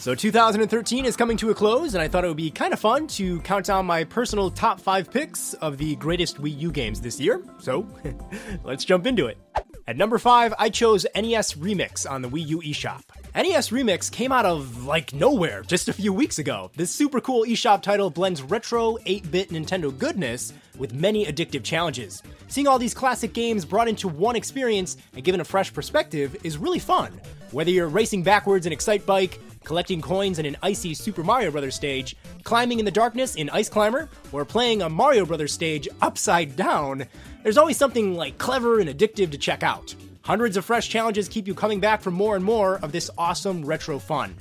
So 2013 is coming to a close, and I thought it would be kind of fun to count down my personal top 5 picks of the greatest Wii U games this year. So let's jump into it. At number 5, I chose NES Remix on the Wii U eShop. NES Remix came out of, like, nowhere just a few weeks ago. This super cool eShop title blends retro 8-bit Nintendo goodness with many addictive challenges. Seeing all these classic games brought into one experience and given a fresh perspective is really fun. Whether you're racing backwards in Excite Bike, collecting coins in an icy Super Mario Bros. Stage, climbing in the darkness in Ice Climber, or playing a Mario Bros. Stage upside down, there's always something like clever and addictive to check out. Hundreds of fresh challenges keep you coming back for more and more of this awesome retro fun.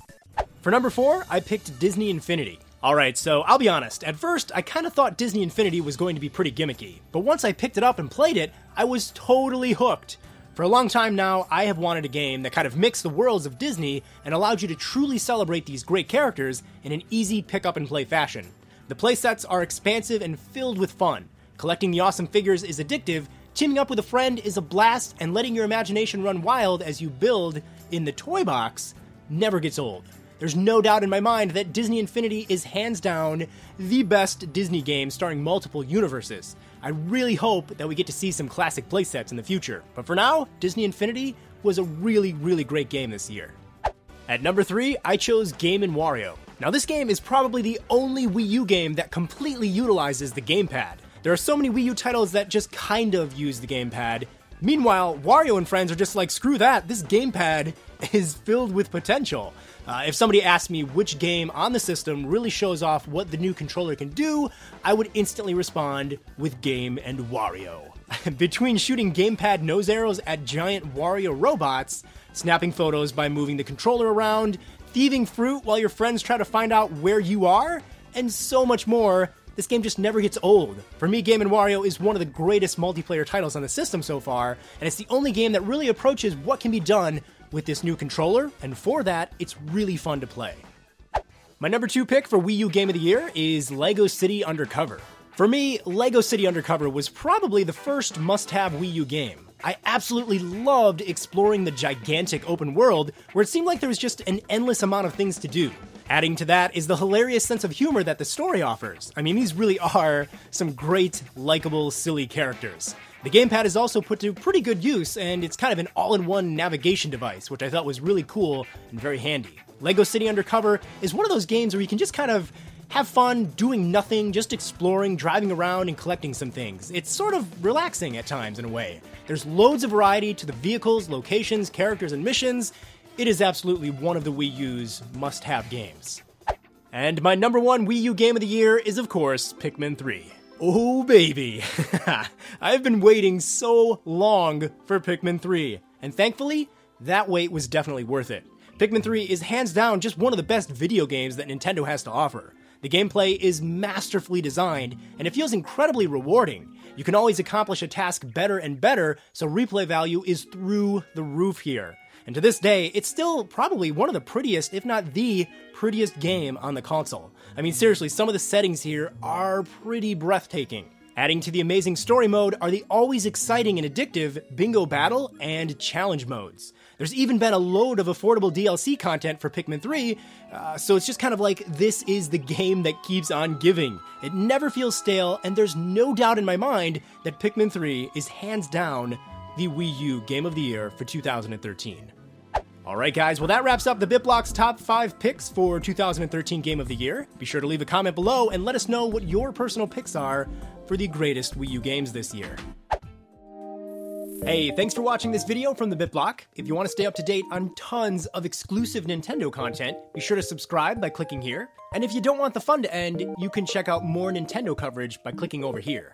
For number 4, I picked Disney Infinity. Alright, so I'll be honest, at first I kinda thought Disney Infinity was going to be pretty gimmicky, but once I picked it up and played it, I was totally hooked. For a long time now, I have wanted a game that kind of mixed the worlds of Disney and allowed you to truly celebrate these great characters in an easy pick-up-and-play fashion. The playsets are expansive and filled with fun. Collecting the awesome figures is addictive, teaming up with a friend is a blast, and letting your imagination run wild as you build in the toy box never gets old. There's no doubt in my mind that Disney Infinity is hands down the best Disney game starring multiple universes. I really hope that we get to see some classic playsets in the future, but for now, Disney Infinity was a really great game this year. At number 3, I chose Game & Wario. Now this game is probably the only Wii U game that completely utilizes the gamepad. There are so many Wii U titles that just kind of use the gamepad. Meanwhile, Wario and friends are just like, screw that, this gamepad is filled with potential. If somebody asked me which game on the system really shows off what the new controller can do, I would instantly respond with Game & Wario. Between shooting gamepad nose arrows at giant Wario robots, snapping photos by moving the controller around, thieving fruit while your friends try to find out where you are, and so much more, this game just never gets old. For me, Game & Wario is one of the greatest multiplayer titles on the system so far, and it's the only game that really approaches what can be done with this new controller, and for that, it's really fun to play. My number 2 pick for Wii U Game of the Year is LEGO City Undercover. For me, LEGO City Undercover was probably the first must-have Wii U game. I absolutely loved exploring the gigantic open world, where it seemed like there was just an endless amount of things to do. Adding to that is the hilarious sense of humor that the story offers. I mean, these really are some great, likable, silly characters. The gamepad is also put to pretty good use, and it's kind of an all-in-one navigation device, which I thought was really cool and very handy. LEGO City Undercover is one of those games where you can just kind of have fun doing nothing, just exploring, driving around, and collecting some things. It's sort of relaxing at times in a way. There's loads of variety to the vehicles, locations, characters, and missions. It is absolutely one of the Wii U's must-have games. And my number 1 Wii U Game of the Year is, of course, Pikmin 3. Oh baby! I've been waiting so long for Pikmin 3, and thankfully, that wait was definitely worth it. Pikmin 3 is hands down just one of the best video games that Nintendo has to offer. The gameplay is masterfully designed, and it feels incredibly rewarding. You can always accomplish a task better and better, so replay value is through the roof here. And to this day, it's still probably one of the prettiest, if not the prettiest game on the console. I mean, seriously, some of the settings here are pretty breathtaking. Adding to the amazing story mode are the always exciting and addictive Bingo Battle and Challenge modes. There's even been a load of affordable DLC content for Pikmin 3, so it's just kind of like, this is the game that keeps on giving. It never feels stale, and there's no doubt in my mind that Pikmin 3 is hands down the Wii U Game of the Year for 2013. Alright guys, well that wraps up the BitBlock's top 5 picks for 2013 Game of the Year. Be sure to leave a comment below and let us know what your personal picks are for the greatest Wii U games this year. Hey, thanks for watching this video from the BitBlock. If you want to stay up to date on tons of exclusive Nintendo content, be sure to subscribe by clicking here. And if you don't want the fun to end, you can check out more Nintendo coverage by clicking over here.